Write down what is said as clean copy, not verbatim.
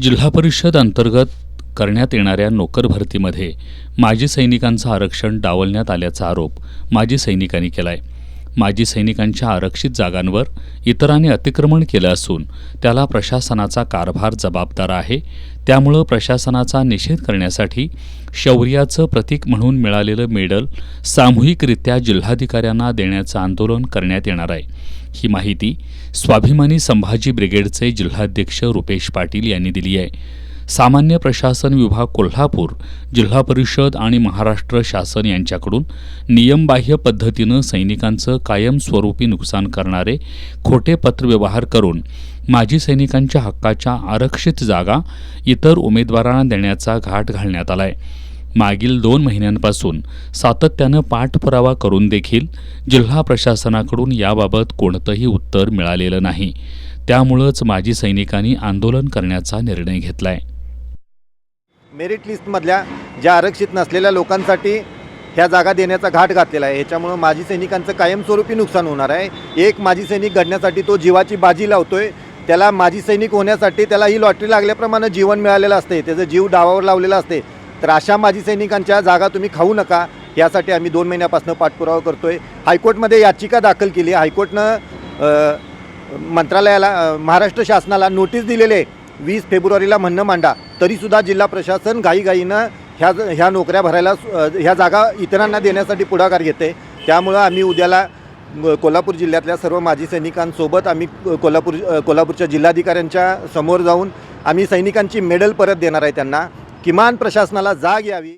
जिल्हा परिषद अंतर्गत करण्यात येणाऱ्या नोकर भरतीमध्ये माजी सैनिकांचं आरक्षण डावलण्यात आल्याचा आरोप माजी सैनिकांनी केला आहे. माजी सैनिकांच्या आरक्षित जागांवर इतरांनी अतिक्रमण केलं असून त्याला प्रशासनाचा कारभार जबाबदार आहे. त्यामुळं प्रशासनाचा निषेध करण्यासाठी शौर्याचं प्रतीक म्हणून मिळालेलं मेडल सामूहिकरित्या जिल्हाधिकाऱ्यांना देण्याचं आंदोलन करण्यात येणार आहे. ही माहिती स्वाभिमानी संभाजी ब्रिगेडचे जिल्हाध्यक्ष रुपेश पाटील यांनी दिली आहे. सामान्य प्रशासन विभाग कोल्हापूर, जिल्हा परिषद आणि महाराष्ट्र शासन यांच्याकडून नियमबाह्य पद्धतीनं सैनिकांचं कायमस्वरूपी नुकसान करणारे खोटे पत्रव्यवहार करून माजी सैनिकांच्या हक्काच्या आरक्षित जागा इतर उमेदवारांना देण्याचा घाट घालण्यात आलाय. मागील 2 महिन्यांपासून सातत्यानं पाठपुरावा करून देखील जिल्हा प्रशासनाकडून याबाबत कोणतंही उत्तर मिळालेलं नाही. त्यामुळंच माजी सैनिकांनी आंदोलन करण्याचा निर्णय घेतलाय. मेरिट लिस्टमधल्या ज्या आरक्षित नसलेल्या लोकांसाठी ह्या जागा देण्याचा घाट घातलेला आहे. ह्याच्यामुळं माजी सैनिकांचं कायमस्वरूपी नुकसान होणार आहे. एक माजी सैनिक घडण्यासाठी तो जीवाची बाजी लावतोय. त्याला माजी सैनिक होण्यासाठी त्याला ही लॉटरी लागल्याप्रमाणे जीवन मिळालेलं असते, त्याचं जीव डावावर लावलेला असते. तर अशा माजी सैनिकांच्या जागा तुम्ही खाऊ नका, यासाठी आम्ही 2 महिन्यापासून पाठपुरावा करतोय. हायकोर्टमध्ये याचिका दाखल केली. हायकोर्टनं मंत्रालयाला, महाराष्ट्र शासनाला नोटीस दिलेले 20 फेब्रुवारीला म्हणणं मांडा. तरीसुद्धा जिल्हा प्रशासन घाईघाईनं ह्या नोकऱ्या भरायला, ह्या जागा इतरांना देण्यासाठी पुढाकार घेते. त्यामुळं आम्ही उद्याला कोल्हापूर जिल्ह्यातल्या सर्व माजी सैनिकांसोबत आम्ही कोल्हापूरच्या जिल्हाधिकाऱ्यांच्या समोर जाऊन आम्ही सैनिकांची मेडल परत देणार आहे. त्यांना किमान प्रशासनाला जाग यावी.